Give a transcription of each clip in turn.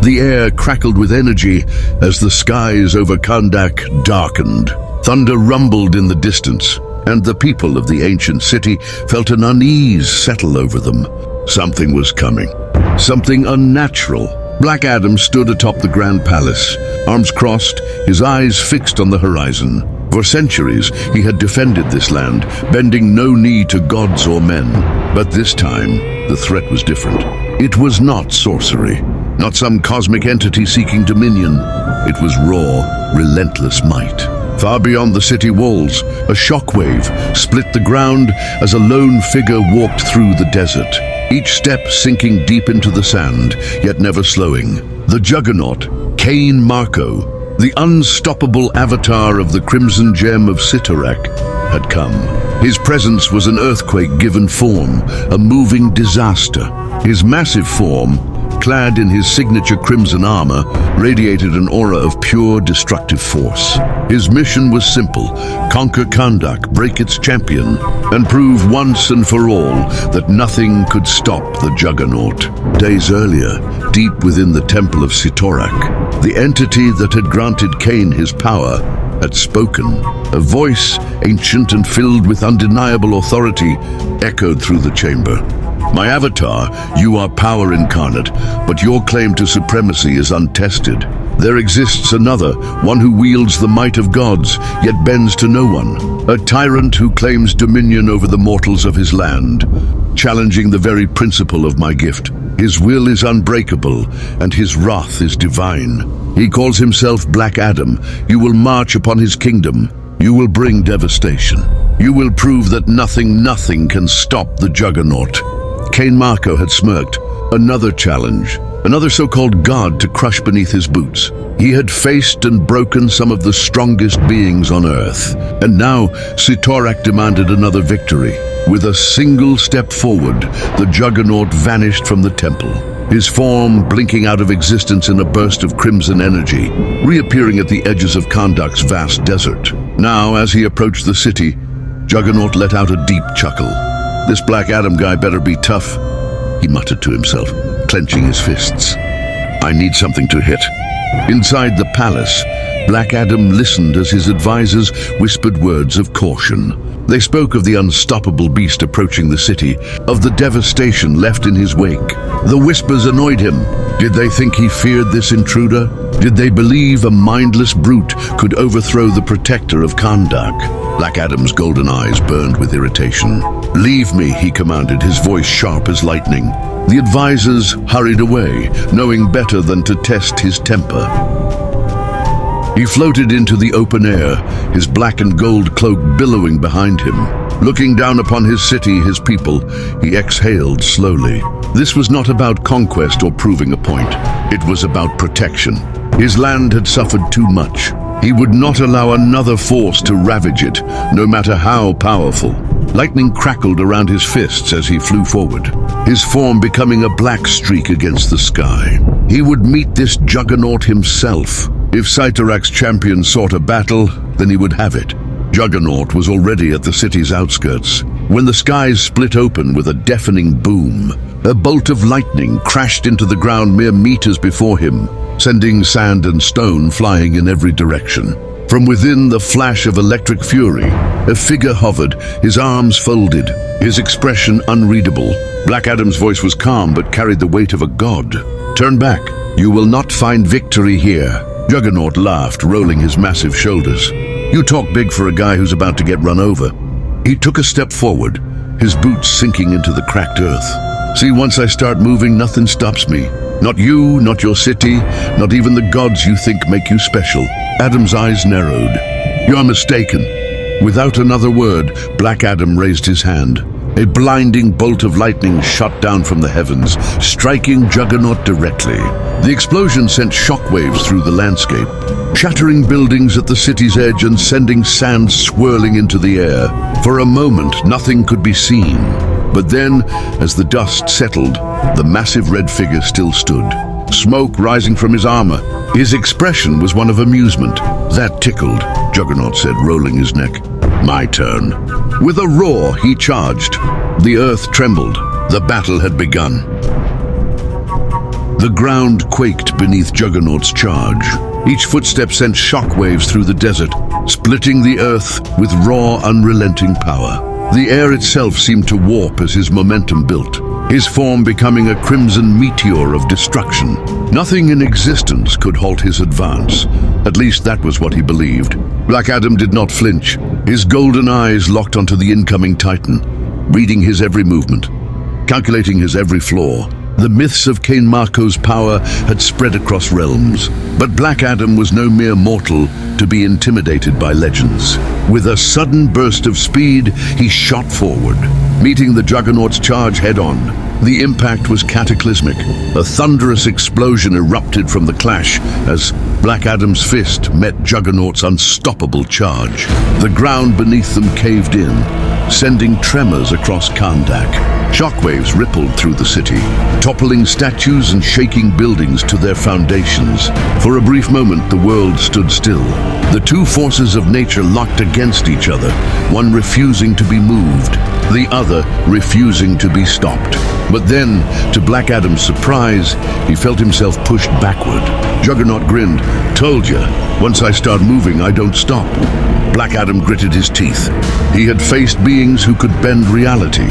The air crackled with energy as the skies over Kahndaq darkened. Thunder rumbled in the distance, and the people of the ancient city felt an unease settle over them. Something was coming. Something unnatural. Black Adam stood atop the Grand Palace, arms crossed, his eyes fixed on the horizon. For centuries, he had defended this land, bending no knee to gods or men. But this time, the threat was different. It was not sorcery, not some cosmic entity seeking dominion. It was raw, relentless might. Far beyond the city walls, a shockwave split the ground as a lone figure walked through the desert, each step sinking deep into the sand, yet never slowing. The Juggernaut, Kahndaq, the unstoppable avatar of the Crimson Gem of Sitarak, had come. His presence was an earthquake given form, a moving disaster. His massive form, clad in his signature crimson armor, radiated an aura of pure destructive force. His mission was simple: conquer Kahndaq, break its champion, and prove once and for all that nothing could stop the Juggernaut. Days earlier, deep within the temple of Sitarak, the entity that had granted Cain his power had spoken. A voice, ancient and filled with undeniable authority, echoed through the chamber. My avatar, you are power incarnate, but your claim to supremacy is untested. There exists another, one who wields the might of gods, yet bends to no one. A tyrant who claims dominion over the mortals of his land, challenging the very principle of my gift. His will is unbreakable, and his wrath is divine. He calls himself Black Adam. You will march upon his kingdom. You will bring devastation. You will prove that nothing can stop the Juggernaut. Kahndaq had smirked. Another challenge, another so-called god to crush beneath his boots. He had faced and broken some of the strongest beings on Earth, and now Sitarak demanded another victory. With a single step forward, the Juggernaut vanished from the temple, his form blinking out of existence in a burst of crimson energy, reappearing at the edges of Kahndaq's vast desert. Now, as he approached the city, Juggernaut let out a deep chuckle. This Black Adam guy better be tough, he muttered to himself, clenching his fists. I need something to hit. Inside the palace, Black Adam listened as his advisors whispered words of caution. They spoke of the unstoppable beast approaching the city, of the devastation left in his wake. The whispers annoyed him. Did they think he feared this intruder? Did they believe a mindless brute could overthrow the protector of Kahndaq? Black Adam's golden eyes burned with irritation. Leave me, he commanded, his voice sharp as lightning. The advisors hurried away, knowing better than to test his temper. He floated into the open air, his black and gold cloak billowing behind him. Looking down upon his city, his people, he exhaled slowly. This was not about conquest or proving a point. It was about protection. His land had suffered too much. He would not allow another force to ravage it, no matter how powerful. Lightning crackled around his fists as he flew forward, his form becoming a black streak against the sky. He would meet this Juggernaut himself. If Sitarak's champion sought a battle, then he would have it. Juggernaut was already at the city's outskirts, when the skies split open with a deafening boom. A bolt of lightning crashed into the ground mere meters before him, sending sand and stone flying in every direction. From within the flash of electric fury, a figure hovered, his arms folded, his expression unreadable. Black Adam's voice was calm but carried the weight of a god. Turn back. You will not find victory here. Juggernaut laughed, rolling his massive shoulders. You talk big for a guy who's about to get run over. He took a step forward, his boots sinking into the cracked earth. See, once I start moving, nothing stops me. Not you, not your city, not even the gods you think make you special. Adam's eyes narrowed. You're mistaken. Without another word, Black Adam raised his hand. A blinding bolt of lightning shot down from the heavens, striking Juggernaut directly. The explosion sent shockwaves through the landscape, shattering buildings at the city's edge and sending sand swirling into the air. For a moment, nothing could be seen. But then, as the dust settled, the massive red figure still stood, smoke rising from his armor. His expression was one of amusement. That tickled, Juggernaut said, rolling his neck. My turn. With a roar, he charged. The earth trembled. The battle had begun. The ground quaked beneath Juggernaut's charge. Each footstep sent shockwaves through the desert, splitting the earth with raw, unrelenting power. The air itself seemed to warp as his momentum built, his form becoming a crimson meteor of destruction. Nothing in existence could halt his advance. At least that was what he believed. Black Adam did not flinch, his golden eyes locked onto the incoming Titan, reading his every movement, calculating his every flaw. The myths of Kahndaq's power had spread across realms, but Black Adam was no mere mortal to be intimidated by legends. With a sudden burst of speed, he shot forward, meeting the Juggernaut's charge head-on. The impact was cataclysmic. A thunderous explosion erupted from the clash as Black Adam's fist met Juggernaut's unstoppable charge. The ground beneath them caved in, sending tremors across Kahndaq. Shockwaves rippled through the city, toppling statues and shaking buildings to their foundations. For a brief moment, the world stood still. The two forces of nature locked against each other, one refusing to be moved, the other refusing to be stopped. But then, to Black Adam's surprise, he felt himself pushed backward. Juggernaut grinned. "Told ya, once I start moving, I don't stop." Black Adam gritted his teeth. He had faced beings who could bend reality,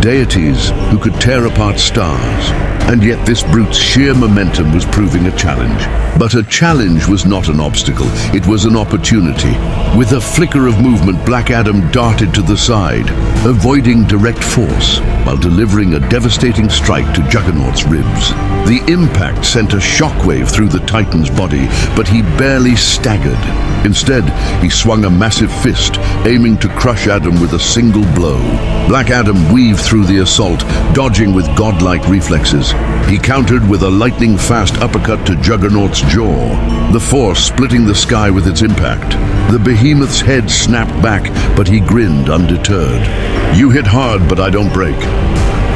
deities who could tear apart stars. And yet this brute's sheer momentum was proving a challenge. But a challenge was not an obstacle, it was an opportunity. With a flicker of movement, Black Adam darted to the side, avoiding direct force, while delivering a devastating strike to Juggernaut's ribs. The impact sent a shockwave through the Titan's body, but he barely staggered. Instead, he swung a massive fist, aiming to crush Adam with a single blow. Black Adam weaved through the assault, dodging with godlike reflexes. He countered with a lightning-fast uppercut to Juggernaut's jaw, the force splitting the sky with its impact. The behemoth's head snapped back, but he grinned undeterred. "You hit hard, but I don't break,"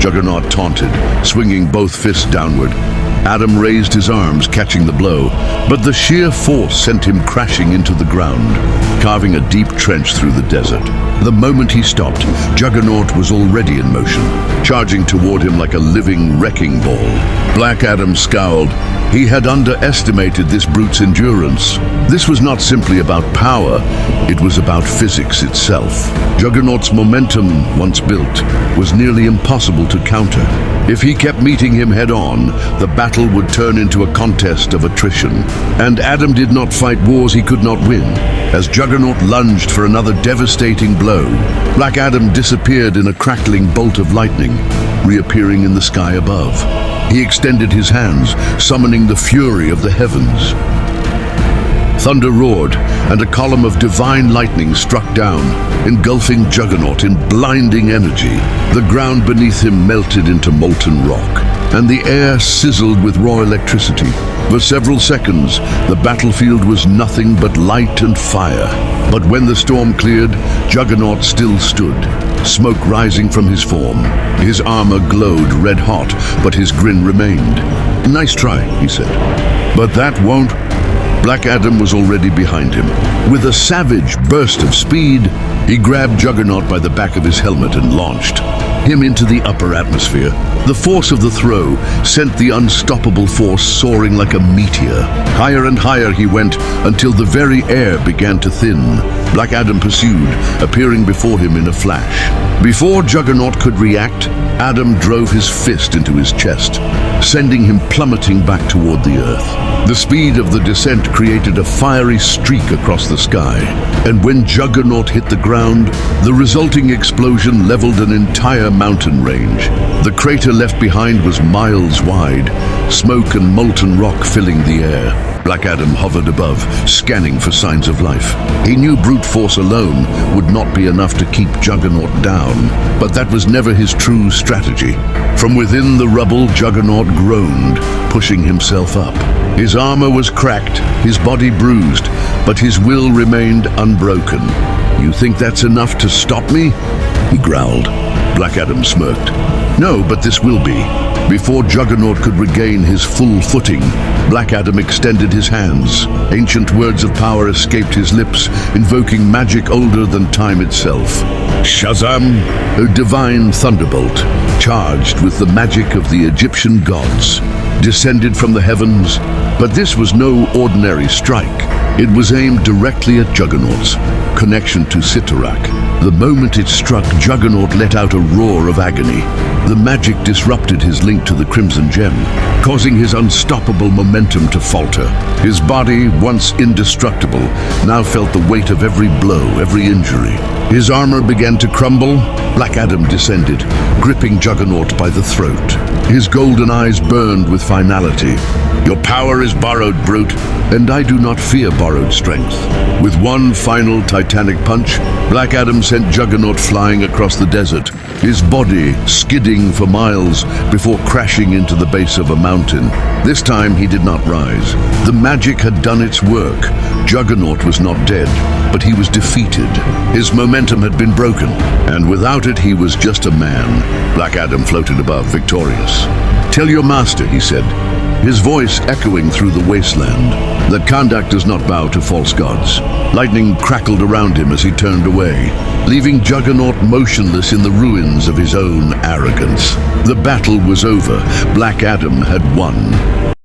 Juggernaut taunted, swinging both fists downward. Adam raised his arms, catching the blow, but the sheer force sent him crashing into the ground, carving a deep trench through the desert. The moment he stopped, Juggernaut was already in motion, charging toward him like a living wrecking ball. Black Adam scowled. He had underestimated this brute's endurance. This was not simply about power, it was about physics itself. Juggernaut's momentum, once built, was nearly impossible to counter. If he kept meeting him head-on, the battle would turn into a contest of attrition. And Adam did not fight wars he could not win. As Juggernaut lunged for another devastating blow, Black Adam disappeared in a crackling bolt of lightning, reappearing in the sky above. He extended his hands, summoning the fury of the heavens. Thunder roared, and a column of divine lightning struck down, engulfing Juggernaut in blinding energy. The ground beneath him melted into molten rock, and the air sizzled with raw electricity. For several seconds, the battlefield was nothing but light and fire. But when the storm cleared, Juggernaut still stood, smoke rising from his form. His armor glowed red hot, but his grin remained. "Nice try," he said. "But that won't..." Black Adam was already behind him. With a savage burst of speed, he grabbed Juggernaut by the back of his helmet and launched him into the upper atmosphere. The force of the throw sent the unstoppable force soaring like a meteor. Higher and higher he went until the very air began to thin. Black Adam pursued, appearing before him in a flash. Before Juggernaut could react, Adam drove his fist into his chest, sending him plummeting back toward the earth. The speed of the descent created a fiery streak across the sky, and when Juggernaut hit the ground, the resulting explosion leveled an entire mountain range. The crater left behind was miles wide, smoke and molten rock filling the air. Black Adam hovered above, scanning for signs of life. He knew brute force alone would not be enough to keep Juggernaut down, but that was never his true strategy. From within the rubble, Juggernaut groaned, pushing himself up. His armor was cracked, his body bruised, but his will remained unbroken. "You think that's enough to stop me?" he growled. Black Adam smirked. "No, but this will be." Before Juggernaut could regain his full footing, Black Adam extended his hands. Ancient words of power escaped his lips, invoking magic older than time itself. Shazam, a divine thunderbolt, charged with the magic of the Egyptian gods, descended from the heavens. But this was no ordinary strike. It was aimed directly at Juggernaut's connection to Sitarak. The moment it struck, Juggernaut let out a roar of agony. The magic disrupted his link to the Crimson Gem, causing his unstoppable momentum to falter. His body, once indestructible, now felt the weight of every blow, every injury. His armor began to crumble. Black Adam descended, gripping Juggernaut by the throat. His golden eyes burned with finality. Your power is borrowed, brute, and I do not fear borrowed strength. With one final titanic punch, Black Adam sent Juggernaut flying across the desert, his body skidding for miles before crashing into the base of a mountain. This time he did not rise. The magic had done its work. Juggernaut was not dead, but he was defeated. His momentum had been broken, and without it he was just a man. Black Adam floated above, victorious. Tell your master, he said, his voice echoing through the wasteland, that Kahndaq does not bow to false gods. Lightning crackled around him as he turned away, leaving Juggernaut motionless in the ruins of his own arrogance. The battle was over. Black Adam had won.